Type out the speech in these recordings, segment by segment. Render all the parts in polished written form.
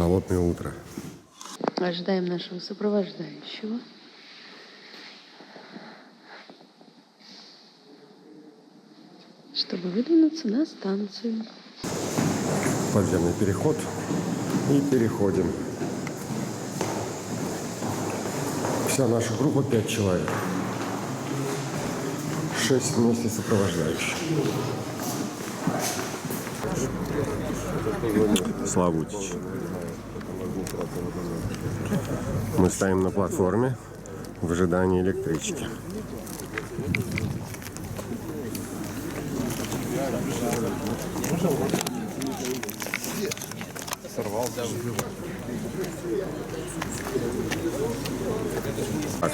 Холодное утро. Ожидаем нашего сопровождающего. Чтобы выдвинуться на станцию. Подземный переход. И переходим. Вся наша группа 5 человек. 6 вместе сопровождающих. Славутич. Мы стоим на платформе в ожидании электрички. Так,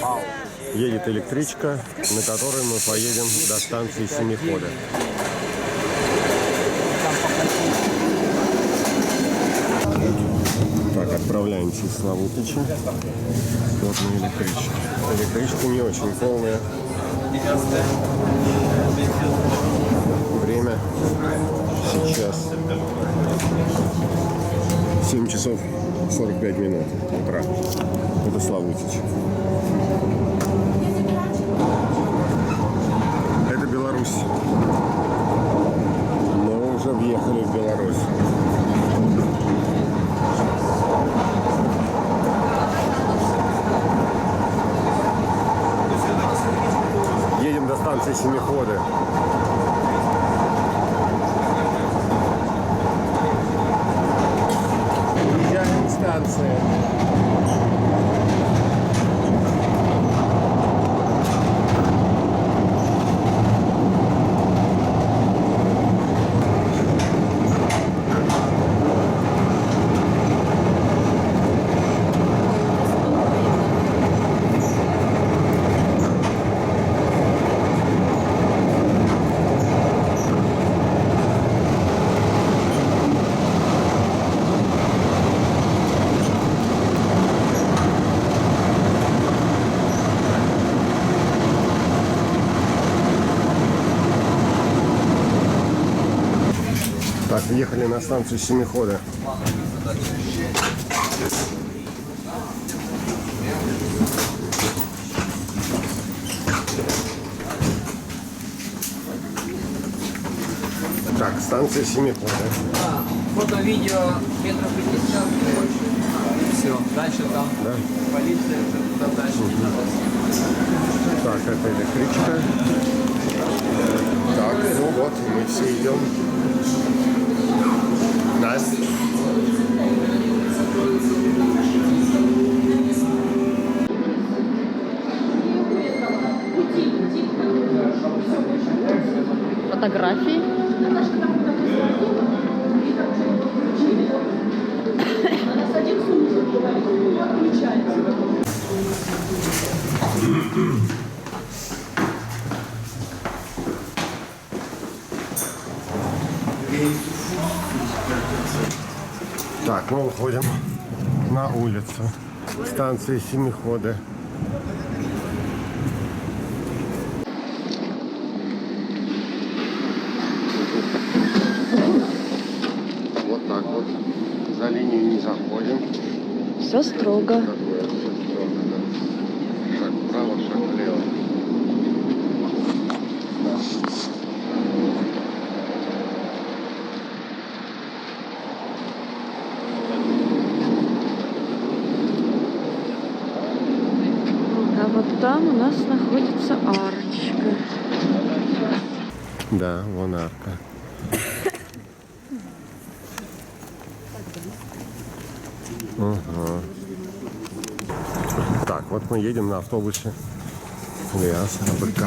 едет электричка, на которой мы поедем до станции Семихода. Так, отправляемся из Славутича. Вот на электричке. Электричка не очень полная. Время сейчас 7 часов 45 минут утра. Это Славутич. Это Беларусь. Мы уже въехали в Беларусь. Едем до станции Семихода. Приезжаем к станции. Так, въехали на станцию Семихода. Так, станция Семихода. Фото-видео метров 50. Все, дальше там полиция, туда дальше. Так, это электричка. Так, ну вот, мы все идем. Настя. Фотографии. Так, мы выходим на улицу станции Семихода. Вот так вот. За линию не заходим. Все строго. Такое все строго, да. Шаг вправо, шаг влево. А вот там у нас находится арочка. Да, вон арка. Ага. Так, вот мы едем на автобусе Лиас АБК.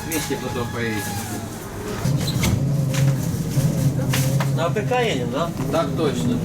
Вместе потом поедем. На АПК едем, да? Так точно.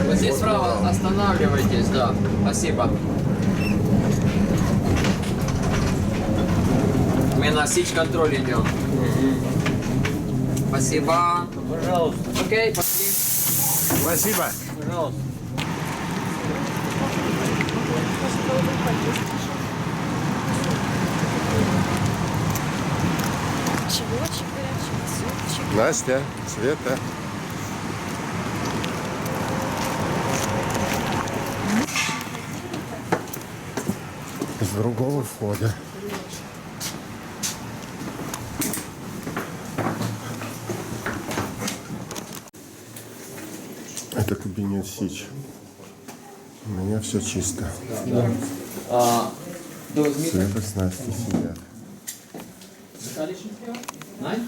Вот здесь справа останавливайтесь, да. Спасибо. Мы на сич-контроль идем. Спасибо. Пожалуйста, Окей, пошли. Спасибо. пожалуйста. Чаечек горячий, супчик. Настя, Света. С другого входа. Это кабинет Сич. У меня все чисто. Света с Настей сидят. Nein?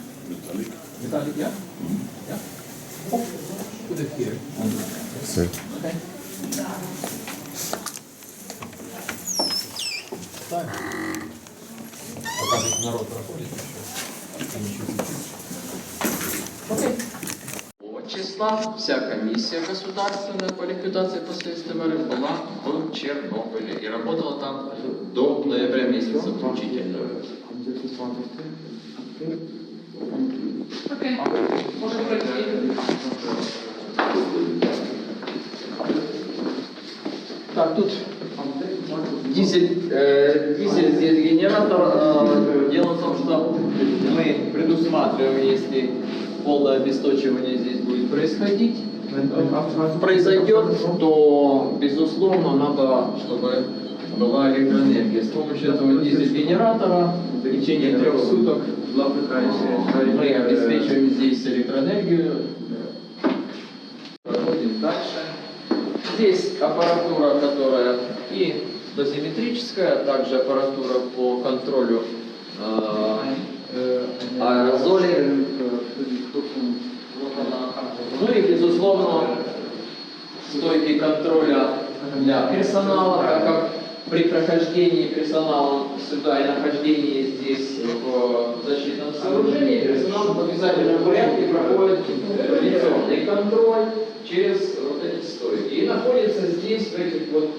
Metallic, ja? Ja? Oh, put it here. Свет. Okay. Так. Пока тут народ проходит еще. От числа вся комиссия государственная по ликвидации последствий аварии была в Чернобыле и работала там до ноября месяца включительно. Окей, можем пройти. Так, тут дизель здесь генератор. Дело в том, что мы предусматриваем, если полное обесточивание здесь будет произойдет, то, безусловно, надо, чтобы была электроэнергия. С помощью этого дизель-генератора в течение 3 суток мы обеспечиваем здесь электроэнергию. Проходим дальше. Здесь аппаратура, которая и дозиметрическая, а также аппаратура по контролю аэрозолей. Ну и, безусловно, стойки контроля для персонала, так как при прохождении персонала сюда и нахождении здесь в защитном сооружении персонал в обязательном порядке проходит лицензионный контроль через вот эти стойки. И находится здесь, в этих вот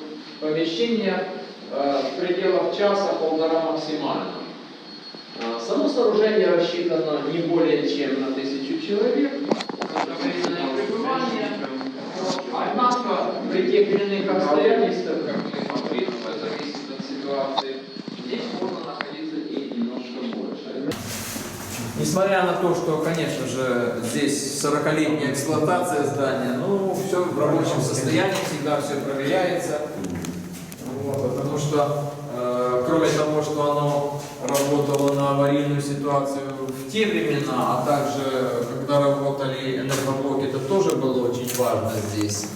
помещениях, в пределах часа-полтора максимально. Само сооружение рассчитано не более чем на 1000 человек. Одновременное пребывание. Однако при тех или иных обстоятельствах, как мы говорим, это зависит от ситуации, здесь можно находиться и немножко больше. Несмотря на то, что, конечно же, здесь 40-летняя эксплуатация здания, ну, все в рабочем состоянии, всегда все проверяется. Вот, потому что, кроме того, что оно работало на аварийную ситуацию в те времена, а также, когда работали энергоблоки, это тоже было очень важно здесь.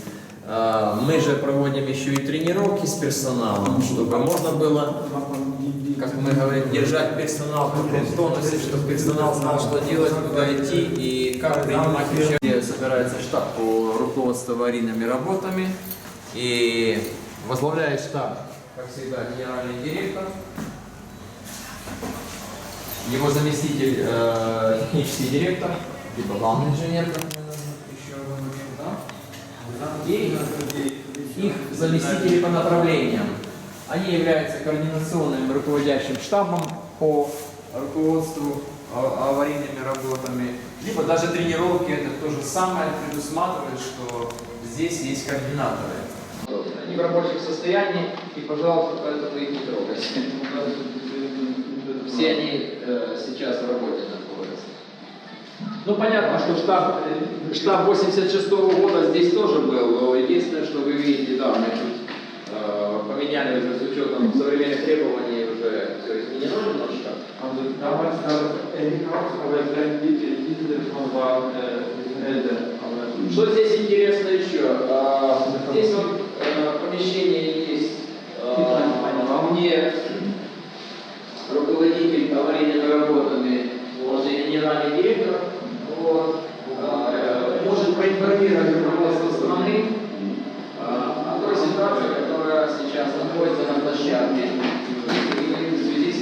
Мы же проводим еще и тренировки с персоналом, чтобы можно было, как мы говорим, держать персонал в тонусе, чтобы персонал знал, что делать, куда идти и как принимать участие. Собирается штаб по руководству аварийными работами и возглавляет штаб, как всегда, генеральный директор. Его заместитель технический директор, либо главный инженер, как мы еще говорим, да? И их заместители по направлениям. Они являются координационным руководящим штабом по руководству аварийными работами. Либо даже тренировки, это то же самое, предусматривает, что здесь есть координаторы. Они в рабочем состоянии, и, пожалуйста, поэтому их не трогайте. Все они сейчас в работе находятся. Ну, понятно, что штаб 86-го года здесь тоже был. Единственное, что вы видите, да, мы тут поменяли уже с учетом современных требований, уже все изменено немножко. Что здесь интересно еще? Здесь вот помещение есть. Мне руководитель аварийными работами, вот, и генеральный директор, вот, может проинформировать руководство страны о той ситуации, которая сейчас находится на площадке, и в связи с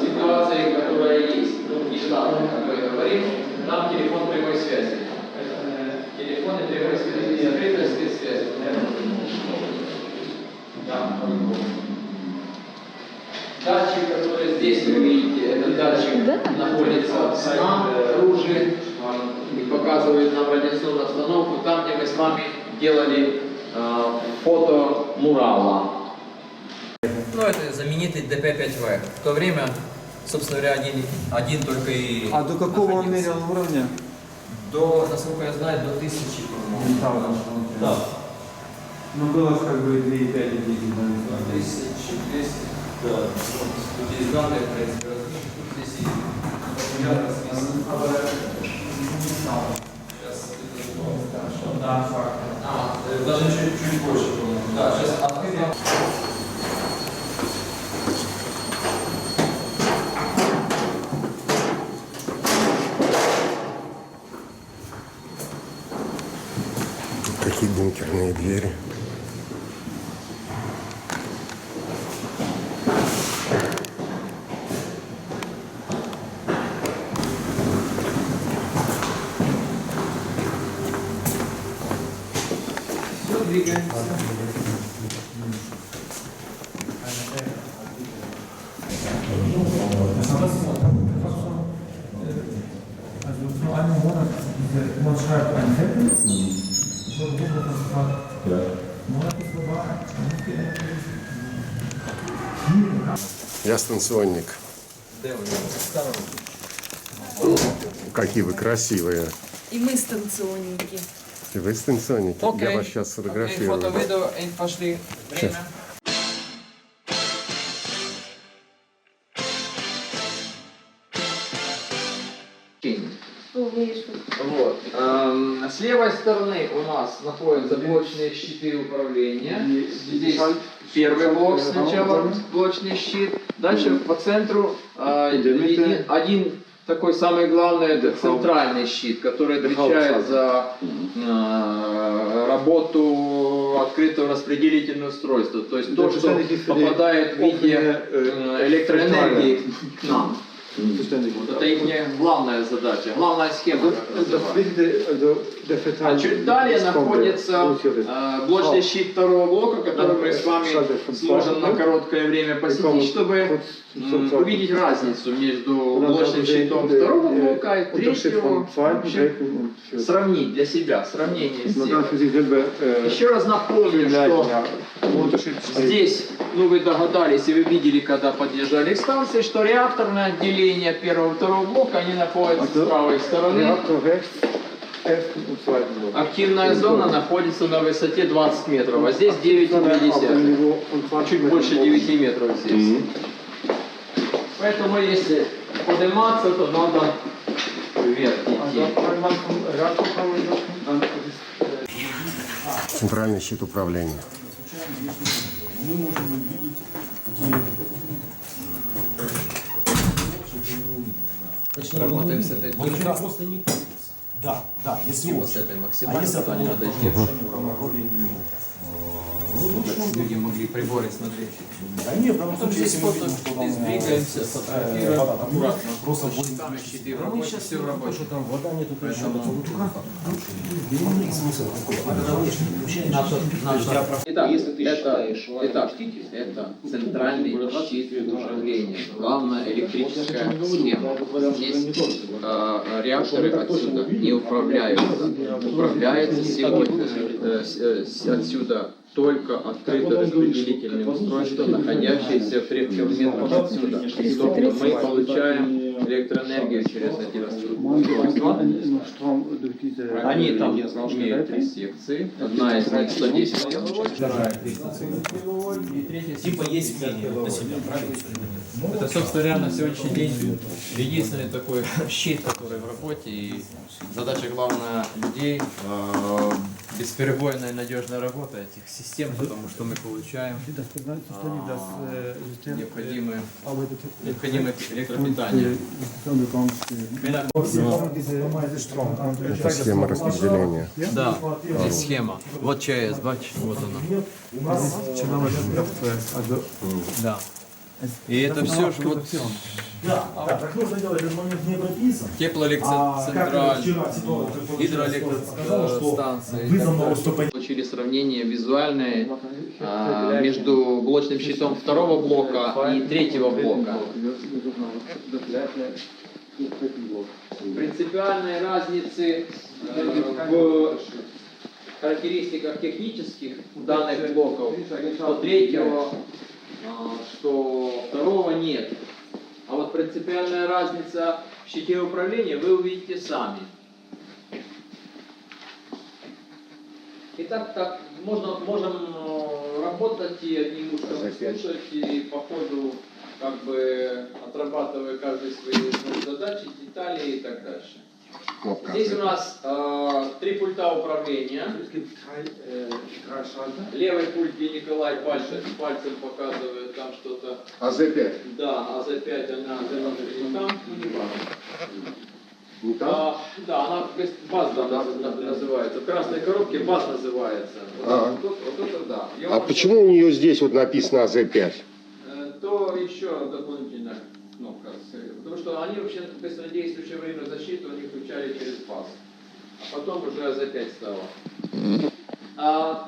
ситуацией, которая есть. Ну, штатный, как мы говорим, нам телефон прямой связи. Телефоны прямой связи, закрытая спецсвязь. Да. Датчик, который здесь вы видите, этот датчик находится снаружи и показывает нам радиационную обстановку там, где мы с вами делали фото мурала. Ну, это знаменитый ДП-5В. В то время, собственно говоря, один только и А до какого он находился. мерил уровня? До, насколько я знаю, до 1000, по-моему. Да. Ну, было как бы 2,5 и 10, 1200, да. Тут есть данные, в принципе, тут здесь и популярно списано. Сейчас это да, факт. Даже чуть больше, по-моему. Да, сейчас открытие. Какие бункерные двери. Все, двигаемся. Also nur einen Monat, man schreibt einen Zettel. Ich wurde gefragt, Monat ist vorbei, nicht geändert. Я станционник. Какие вы красивые. И мы станционники. И вы станционники. Я вас сейчас сфотографирую. Фото, видео, и пошли. Время. Вот. С левой стороны у нас находятся блочные щиты управления. Здесь первый блок сначала, блочный щит. Дальше по центру один такой самый главный, это центральный щит, который отвечает за работу открытого распределительного устройства. То есть то, что попадает в виде электроэнергии к нам. Вот это их главная задача, главная схема. А чуть далее находится блочный щит второго блока, который мы с вами сможем на короткое время посетить, чтобы увидеть разницу между блочным щитом второго блока и третьего. Вообще, сравнить для себя, сравнение сделать. Еще раз напомню, что здесь, ну вы догадались и вы видели, когда подъезжали к станции, что реакторное отделение первого и второго блока, они находятся с правой стороны. Активная зона находится на высоте 20 метров, а здесь 9,2. Чуть больше 9 метров здесь. Поэтому если подниматься, то надо вверх идти. Центральный щит управления. Мы можем увидеть, Работаем с этой Вот как раз просто не путаться. Да, да, если вот с очень. этой А максимальной, если то они надо по сделать. направлению, Люди могли приборы смотреть. да нет, в данном случае, Здесь если мы фото, видим, что там здесь двигаемся, фотографируем, вода, аккуратно. просто Щитами щиты в мы работе, сейчас все в работе. что там вода нету, то еще Поэтому- имеет смысл такой. Это внешне включение. Итак, это центральный щит управления, главная электрическая схема. Здесь реакторы отсюда не управляются. Управляется сегодня отсюда только открытое распределительное устройство, находящееся в 3 километрах отсюда. Естественно, мы получаем электроэнергию через эти устройства. Они там имеют 3 секции. Одна из них 110 киловатт. И третья Типа есть мнение на себя, правильно? Это, собственно говоря, на сегодняшний день единственный такой щит, который в работе. И задача главная людей бесперебойная и надежная работа этих систем, потому что мы получаем необходимое электропитание. Это схема распределения. Да, есть схема. Вот ЧАЭС, бачите, вот она. Да. И это все же вот Да, так нужно делать, этот момент не прописан. А как теплоэлектроцентраль, вчера Сидоров сказал, что гидроэлектростанции. вызов поступления. Получили сравнение визуальное между блочным щитом второго блока и третьего блока. Принципиальной разницы в характеристиках технических данных блоков, что третьего, что второго нет. А вот принципиальная разница в щите управления вы увидите сами. Итак, так можем работать и одним ушком слушать, и по ходу как бы отрабатывая каждый свои задачи, детали и так дальше. Здесь у нас 3 пульта управления. Левый пульт, где Николай пальцем показывает там что-то. АЗ-5. Да, АЗ-5 она не там, не важно. Не там? Да, она баз называется. В красной коробке баз называется. Вот это да. А почему у нее здесь вот написано АЗ-5? То еще дополнительная кнопка. Потому что они вообще быстродействующее время защиты у них включали через баз. А потом уже АЗ-5 стало.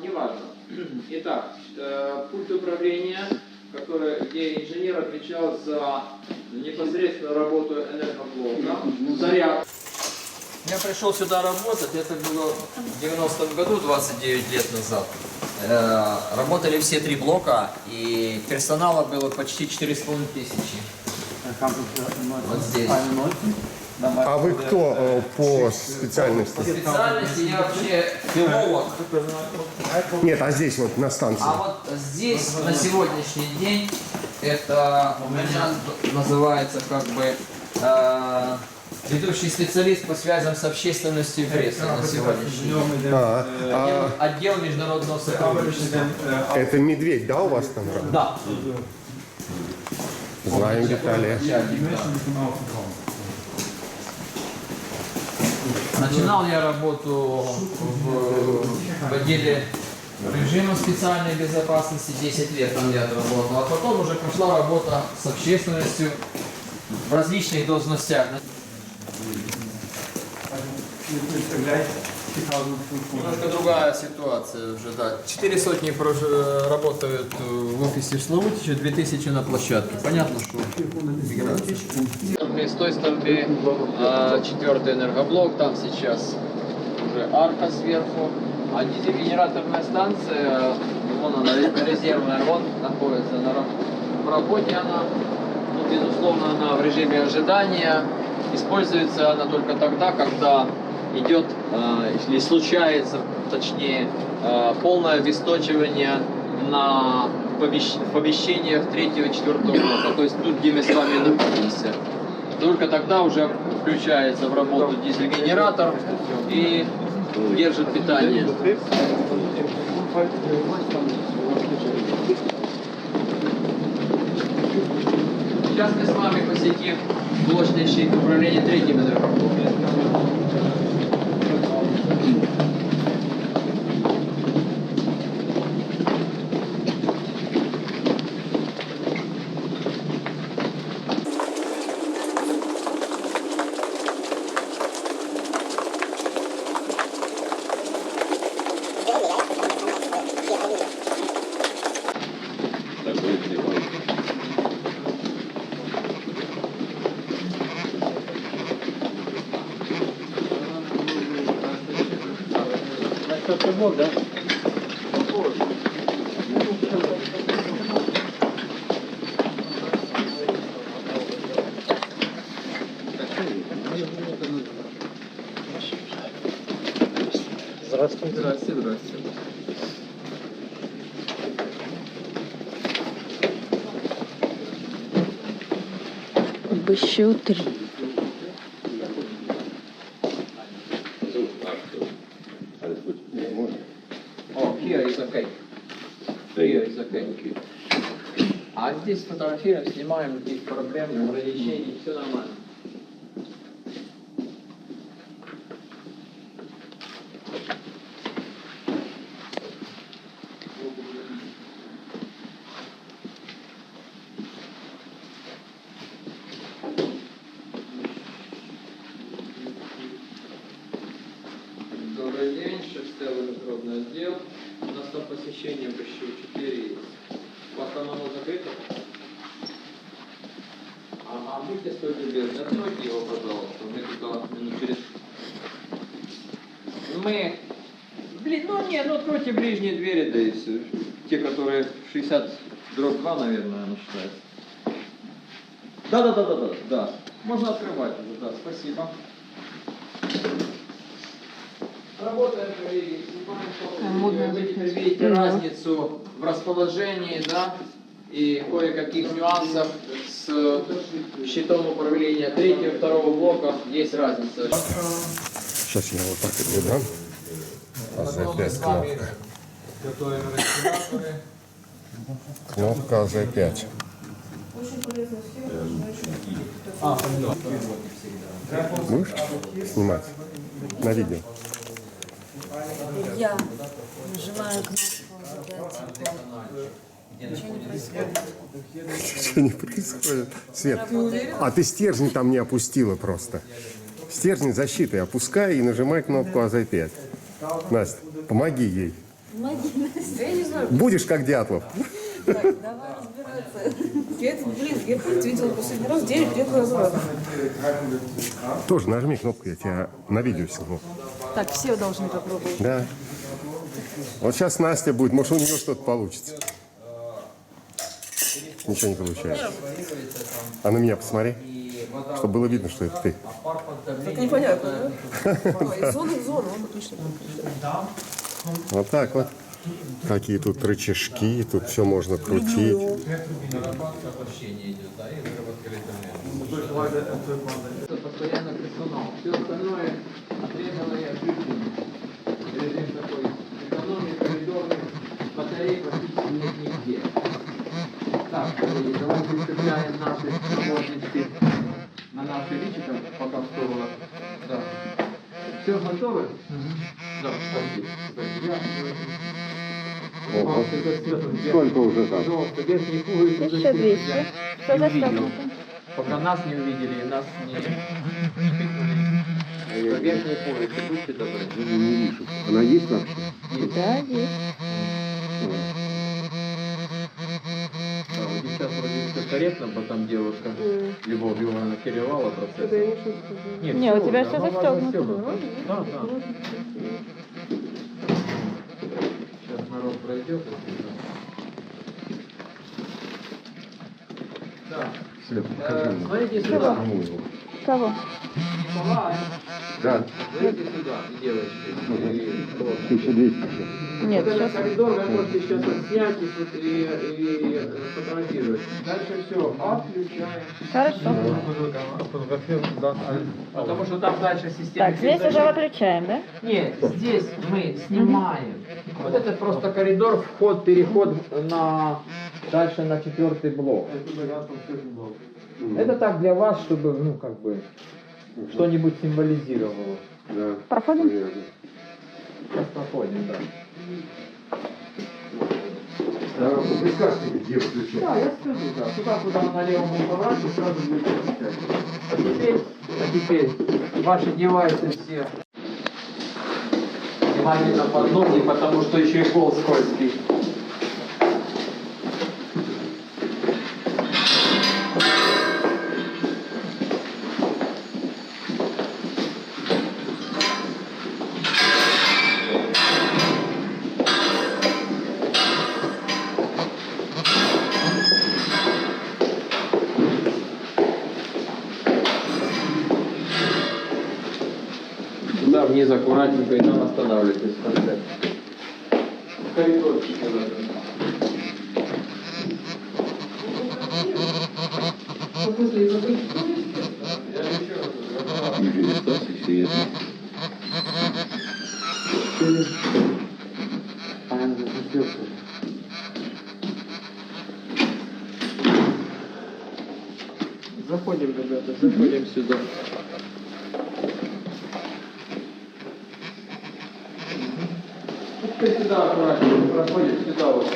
Неважно. Итак, пульт управления, где инженер отвечал за непосредственную работу энергоблока, заряд. Я пришел сюда работать, это было в 90-м году, 29 лет назад. Работали все 3 блока, и персонала было почти 4500. Вот здесь. А вы кто по специальности? По специальности я вообще филолог. Нет, а здесь вот на станции. А вот здесь на сегодняшний день это у меня называется как бы ведущий специалист по связям с общественностью и прессой на сегодняшний день. Отдел международного сотрудничества. Это медведь, да, у вас там? Да. Знаем детали. Начинал я работу в отделе режима специальной безопасности, 10 лет там я отработал, а потом уже пошла работа с общественностью в различных должностях. Немножко другая ситуация уже, да. 400 работают в офисе в Славутиче, 2000 на площадке. Понятно, что миграция. С той стороны 4-й энергоблок, там сейчас уже арка сверху. А дизель-генераторная станция, вон она, резервная, вон находится в работе она. Ну, безусловно, она в режиме ожидания. Используется она только тогда, когда идет, или случается, точнее, полное обесточивание на помещениях 3-го и 4-го блока, то есть тут, где мы с вами находимся. Только тогда уже включается в работу дизель-генератор и держит питание. Сейчас мы с вами посетим блочный щит управления 3-м энергоблоком. Да? Здравствуйте. Здравствуйте, здравствуйте. Еще 3. Here is okay. Here is okay. А здесь фотографируем, снимаем, никаких проблем, ограничений, все нормально. Добрый день, Шекстел международный отдел. У нас там посещение еще 4 есть. У вас там оно закрыто? Ага, будьте столь любезны, откройте его, пожалуйста. Мы туда минут через... Блин, ну откройте ближние двери, да и все. Те, которые 60/2, наверное, оно считается. Да. Можно открывать уже, да, спасибо. Работаем, коллеги, снимаем. Вы теперь видите разницу в расположении, да, и кое-каких нюансов с щитом управления третьего и второго блока. Есть разница. Сейчас я вот так и дам. Потом Z5 мы с вами кнопка. готовим респираторы. Кнопка Z5. Будешь снимать на видео? Я нажимаю кнопку Что не происходит? Свет, а ты стержень там не опустила просто. Стержень защиты опускай и нажимай кнопку АЗ5. Настя, помоги ей. Помоги, Настя. Я не знаю. Будешь как Дятлов. Так, давай разбираться. Я пульт видела последний раз 9 лет назад. Тоже нажми кнопку, я тебя на видео сниму. Так, все должны попробовать. Да. Вот сейчас Настя будет, может у нее что-то получится. Ничего не получается. А на меня посмотри, чтобы было видно, что это ты. Так непонятно, да? Из зоны в зону, он отлично. Вот так вот. Какие тут рычажки, тут все можно крутить. Нарабатывание общения идет, да, и выработка электроэнергии. Это постоянно персонал. Все остальное отрезано и отключено. Режим такой экономии, коридорных батарей практически нет нигде. Так, коллеги, давайте прикрепляем наши намоточки на наши личиках, пока в сторону. Да. Все готовы? Да, спасибо. Сколько уже там? Пожалуйста, верхние пуговицы 1200. Что за увидел. Пока нас не увидели и нас не шпикнули. Верхние пуговицы, будьте добры. Не вижу. Она есть вообще? Да, есть. Да, вот сейчас вроде все корректно, потом девушка Любовь Ивановна киревала процесс. Не, у тебя все застегнуто. Да. Сейчас народ пройдет. Да. Смотрите сюда. Кого? Николай, Да. смотрите сюда, девочки. 1200. Нет, Вот этот сейчас. коридор вы можете сейчас отснять и фотографировать. Дальше все, отключаем. Хорошо. Потому что там дальше система. Так, здесь уже выключаем, да? Нет, здесь мы снимаем. Вот это просто коридор, вход, переход на дальше на 4-й блок. Это так для вас, чтобы, ну, как бы, что-нибудь символизировало. Да. Проходим? Сейчас проходим, да. Прикажете, где включать? Да, я скажу, да. Туда, куда вы налево будете поворачивать, сразу будет включать. А теперь ваши девайсы все внимательно под ноги, потому что еще и пол скользкий. Туда вниз аккуратненько и там останавливайтесь в конце. Коридорчик Заходим, ребята, заходим сюда. Теперь сюда аккуратнее проходит, сюда вот.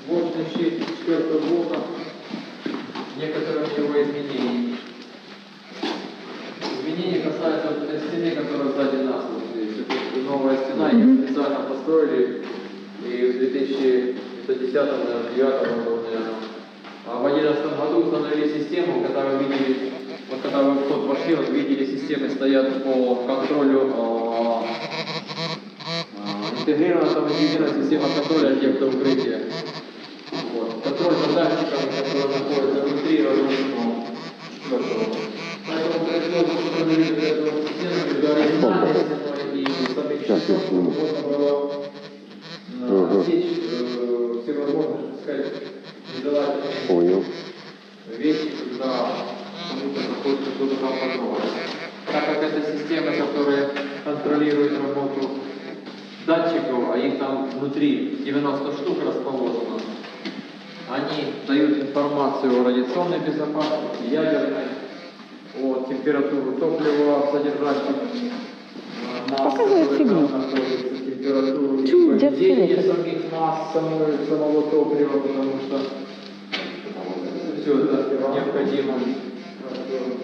Вот 2004 года некоторые его изменения. Изменения касаются вот этой стены, которая сзади нас. Вот здесь. Это новая стена, ее специально построили. И в 2010-2009 году, наверное, в 2011 году установили систему, которую видели, вот когда вы в вход вошли, вот видели, системы стоят по контролю, интегрирована там единая система контроля объекта укрытия. Вот. Контроль за датчиками, которые находятся внутри разрушенного четвертого. Поэтому производство установили эту систему между оригинальной стеной и совмещением можно было отсечь все возможности, так сказать, нежелательные вещи, когда кому-то находится кто-то там потрогать. Так как это система, которая контролирует работу датчиков, а их там внутри 90 штук расположено, они дают информацию о радиационной безопасности, ядерной, о температуре топлива, содержащих масс, которые там находятся, температуру поведения самих масс, самого топлива, потому что все это необходимо.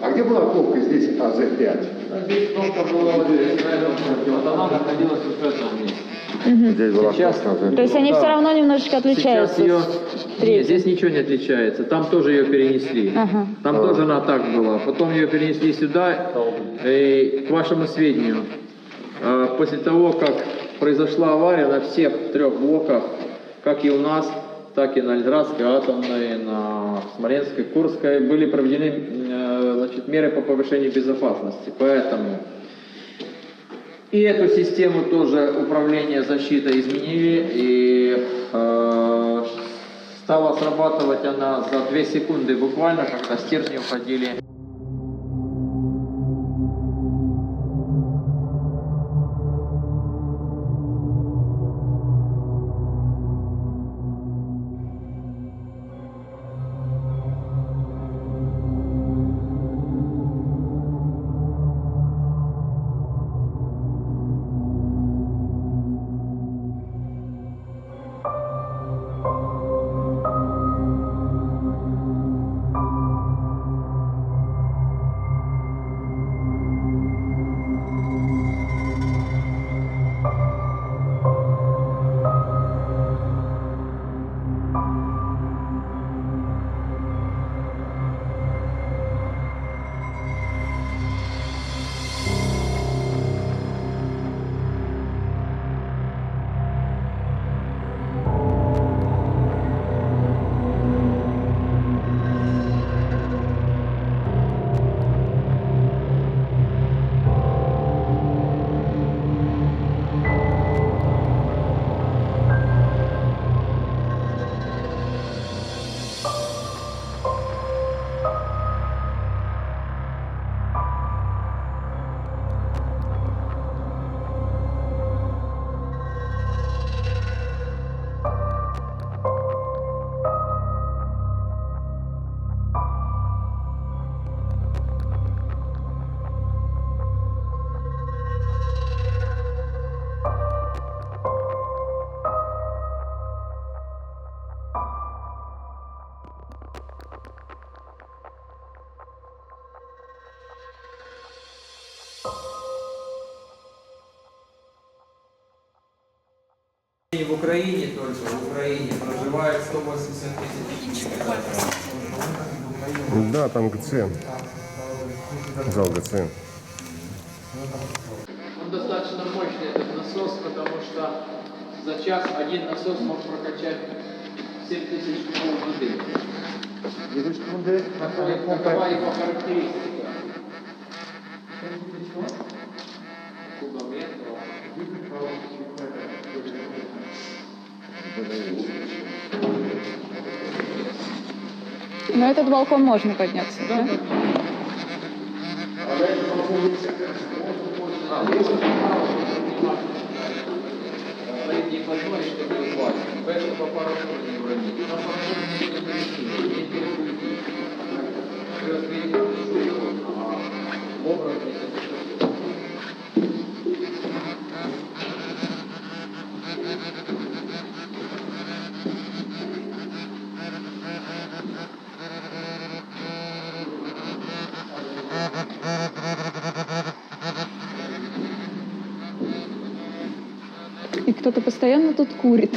А где была кнопка здесь АЗ-5? Здесь кнопка была вот здесь, на этом пункте. Вот она находилась вот в этом месте. Здесь была Сейчас, кнопка АЗ-5. То есть они все равно немножечко сейчас отличаются. ее... Нет, здесь ничего не отличается. Там тоже ее перенесли. Ага. Там тоже она так была. Потом ее перенесли сюда. И к вашему сведению, после того, как произошла авария на всех 3 блоках, как и у нас, так и на Ленинградской атомной, на Смоленской, Курской, были проведены меры по повышению безопасности. Поэтому и эту систему тоже управления защитой изменили, и стала срабатывать она за 2 секунды буквально, когда стержни уходили. В Украине только, в Украине проживает 180 тысяч человек. Да, там ГЦН. Зал ГЦН. Он достаточно мощный, этот насос, потому что за час один насос мог прокачать 7000 кубов воды. Какова его характеристика? Кубометров. Но этот балкон можно подняться, да? Не позволить, чтобы упасть. Поэтому по пару не уронить. На пару не перепустить. Образ И кто-то постоянно тут курит.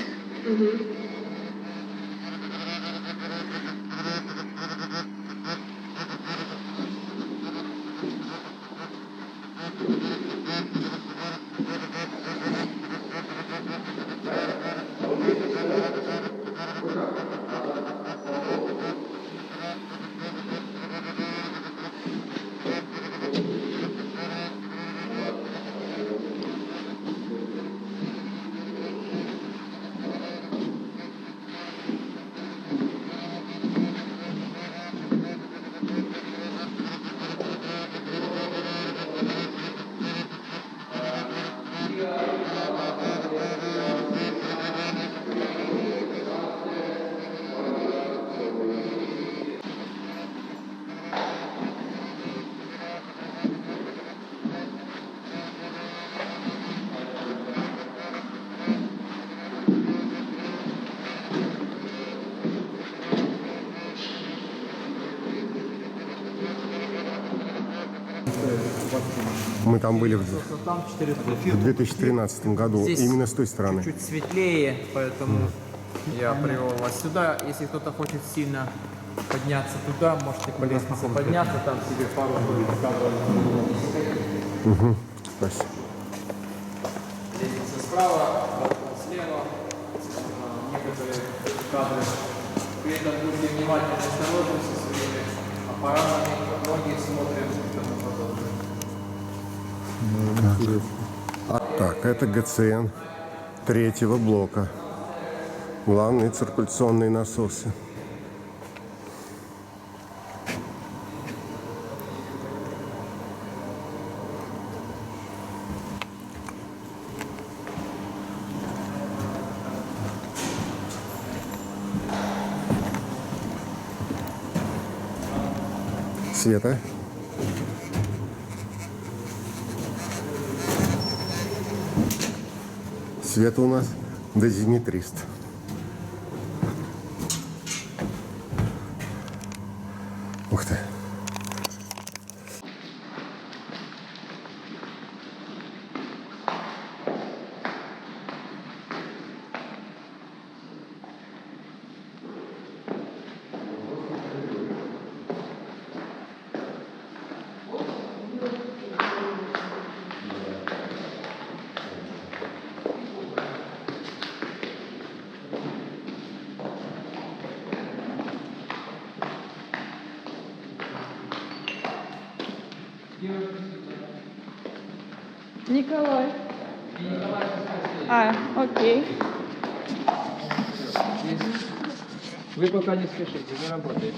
Мы там были Там 400. в 2013 году, Здесь именно с той стороны. Чуть светлее, поэтому я привел вас сюда. Если кто-то хочет сильно подняться туда, можете по лестнице подняться, там себе пару кадров. Спасибо. Лестница справа, балкон слева. Некоторые кадры. При этом будьте внимательны, осторожны со своими аппаратами, ноги смотрим и тому подобное. Так, это ГЦН третьего блока. Главные циркуляционные насосы. Света. Света у нас дозиметрист. Ух ты. Николай. А, окей. Вы пока не спешите, вы работаете.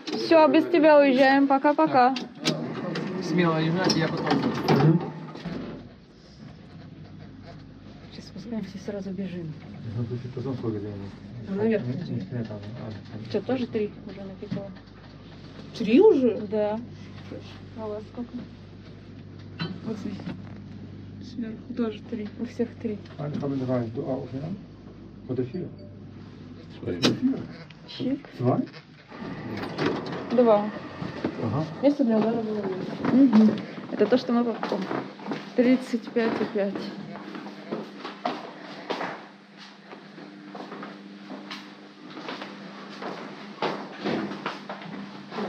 Все, без тебя уезжаем. Пока-пока. Смело уезжайте, я потом. Сейчас спускаемся и сразу бежим. Наверх. Что, тоже 3 уже написала? 3 уже? Да. А у вас сколько? Вот здесь. Сверху тоже 3. У всех 3. Чик. 2. Место для удара было. Угу. Это то, что мы попали. 35,5.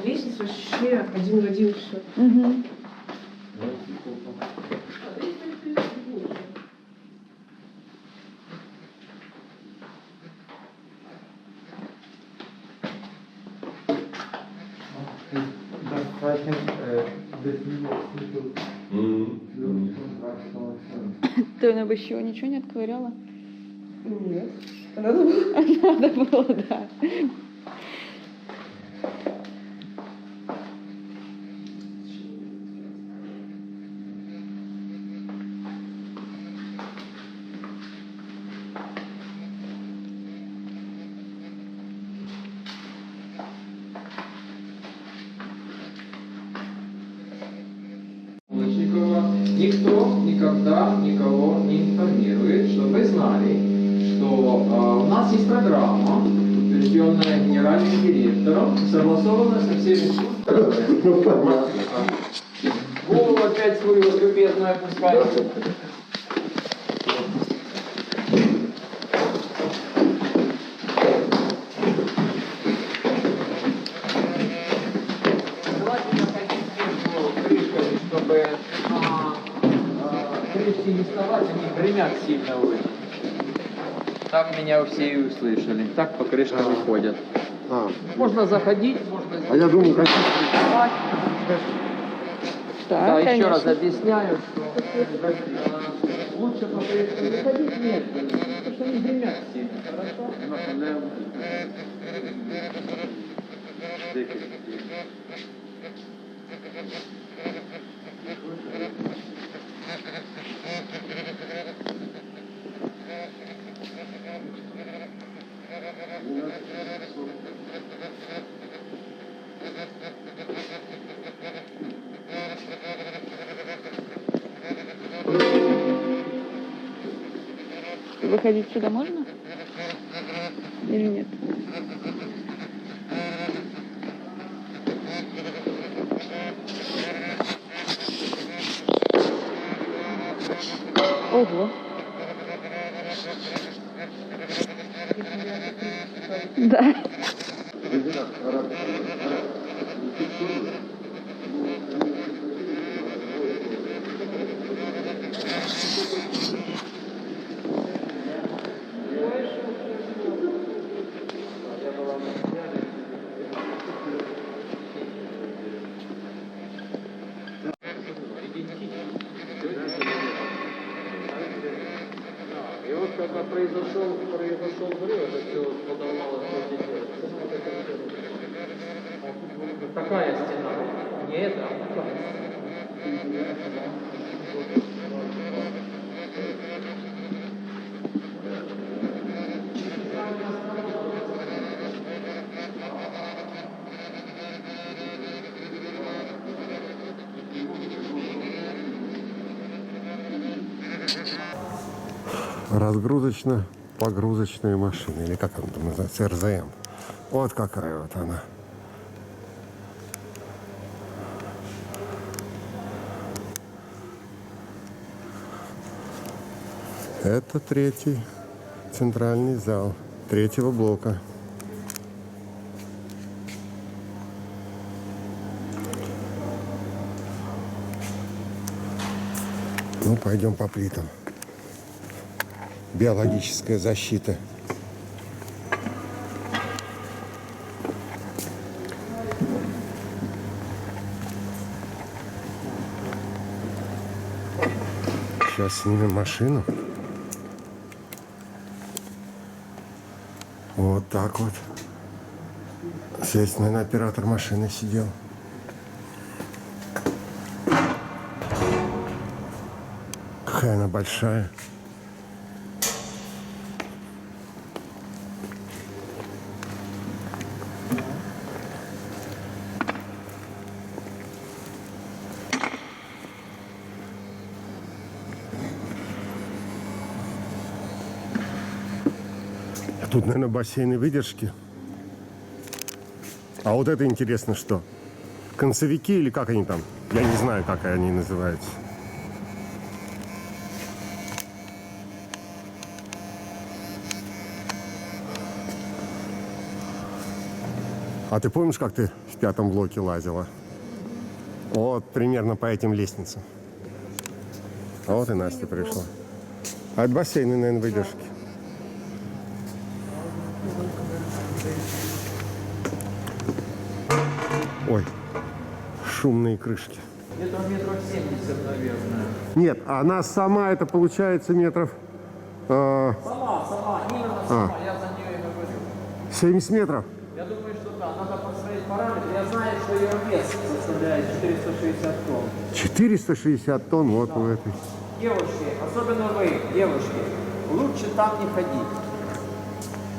Лестница вообще один в один все. Угу. Ты она бы еще ничего не отковыряла? Нет. Надо было. Надо было, да. Никто никогда никого не информирует, чтобы вы знали, что у нас есть программа, утвержденная генеральным директором, согласованная со всеми службами. Голод, опять свою любезную опускаете. Желательно ходить между крышками, чтобы крышки не вставать, они гремят сильно очень. Так меня все и услышали. Так по крышкам и ходят. Можно заходить, можно А я думаю, как... вставать. Да, еще раз объясняю, что лучше по крышкам заходить медленно, потому что они гремят сильно. Хорошо? Выходить сюда можно? Или нет? Ого. Да. И вот когда произошел взрыв, это все подорвало такая стена. Не эта, а такая. Разгрузочно-погрузочная машина, или как она там называется, РЗМ. Вот какая вот она. Это третий центральный зал третьего блока. Ну, пойдем по плитам. Биологическая защита. Сейчас снимем машину. Вот так вот. Здесь, наверное, оператор машины сидел. Какая она большая. Тут, наверное, бассейны выдержки. А вот это интересно, что? Концевики или как они там? Я не знаю, как они называются. А ты помнишь, как ты в 5-м блоке лазила? Вот примерно по этим лестницам. А вот и Настя пришла. А это бассейны, наверное, выдержки. Ой, шумные крышки. Где-то метров 70, наверное. Нет, она сама, это получается метров... Сама, именно сама, я за нее и говорю. 70 метров? Я думаю, что да, надо посмотреть параметры. Я знаю, что ее вес составляет 460 тонн. 460 тонн вот у этой. Девушки, особенно вы, девушки, лучше там не ходить.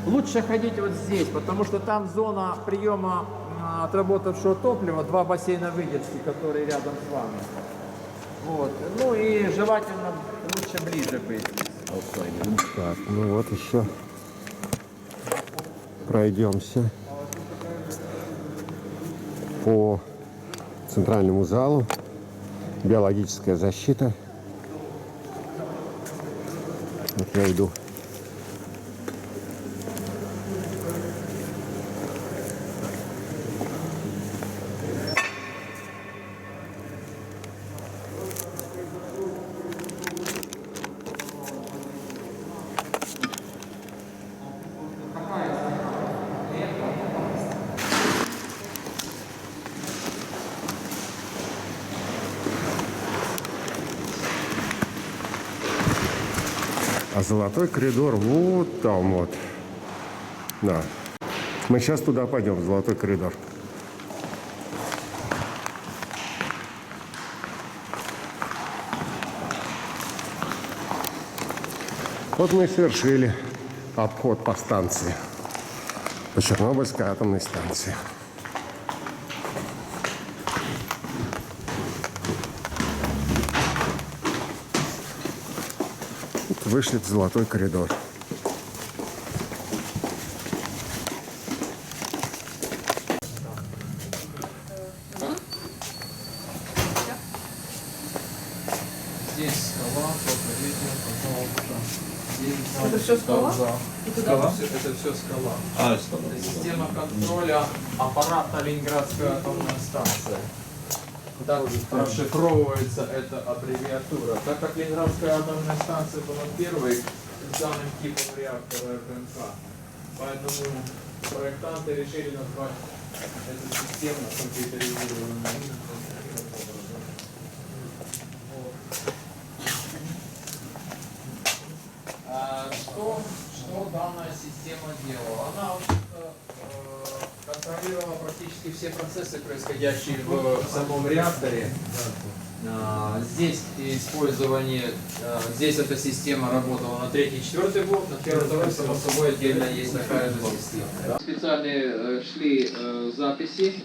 Лучше ходить вот здесь, потому что там зона приема отработавшего топлива, 2 бассейна выдержки, которые рядом с вами. Вот. Ну и желательно лучше ближе быть. Так, ну вот еще пройдемся по центральному залу. Биологическая защита. Вот я иду. А золотой коридор вот там вот. Да. Мы сейчас туда пойдем, в золотой коридор. Вот мы и совершили обход по станции. По Чернобыльской атомной станции. Вышли в золотой коридор. Здесь скала, видео, пожалуйста. Здесь Это всё скала? Скала? Это все скала. Это система контроля аппарата Ленинградская атомная станция. Так расшифровывается эта аббревиатура. Так как Ленинградская атомная станция была первой специальным типом реактора РБМК, поэтому проектанты решили назвать эту систему компьютеризированной. Что данная система делала? Она контролировала практически все процессы, происходящие в самом реакторе. Здесь использование, здесь эта система работала на 3-й и 4-й блок, на 1-й, 2-й, само собой, отдельно есть такая же система. Специальные шли записи,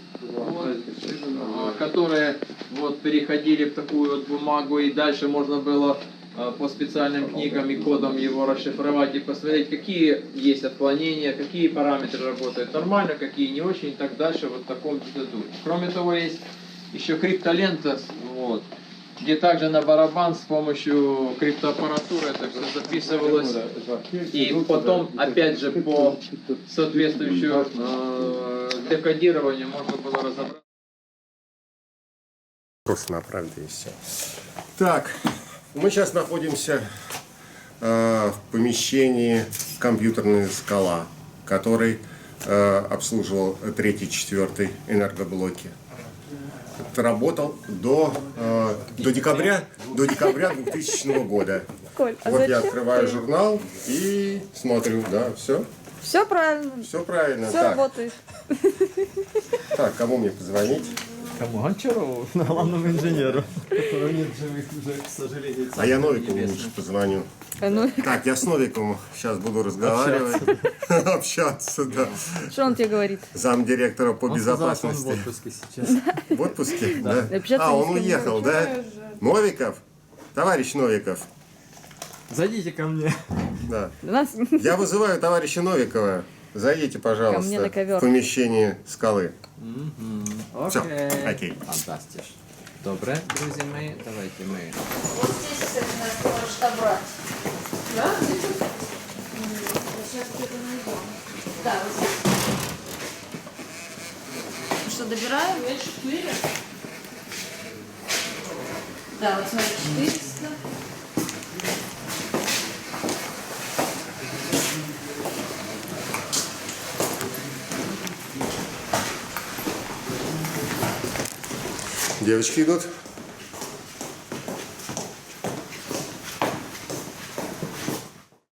которые вот переходили в такую вот бумагу, и дальше можно было по специальным книгам и кодам его расшифровать и посмотреть, какие есть отклонения, какие параметры работают нормально, какие не очень, и так дальше, вот в таком духе. Кроме того, есть еще криптолента, вот, где также на барабан с помощью криптоаппаратуры это все записывалось, и потом, опять же, по соответствующему декодированию можно было разобрать. Просто направили и все. Так, мы сейчас находимся в помещении компьютерная скала, который обслуживал 3-й, 4-й энергоблоки. Работал до декабря 2000 года. Коль, а Вот я зачем открываю ты? журнал и смотрю, да, все. Все правильно. Все правильно. Все работает. Так, кому мне позвонить? Кому? Гончарову, главному инженеру, которого нет живых уже, к сожалению. А я Новикову лучше позвоню. Так, я с Новиковым сейчас буду разговаривать, общаться, да. Что он тебе говорит? Замдиректора по Он сказал, что он безопасности. в отпуске сейчас. В отпуске? Да. Общаться А, не он с кем уехал, да? Новиков? Товарищ Новиков. Зайдите ко мне. Да. У нас Я вызываю товарища Новикова. Зайдите, Ко мне на пожалуйста, ковер. в помещение скалы. Все, окей. Фантастично. Добре, друзі мої, давайте ми. Вот здесь, кстати, надо можешь добрать. Да? Сейчас где-то найдем. Да, вот здесь. Ну что, добираем? Я 4. Да, вот смотри, 400. Девочки идут.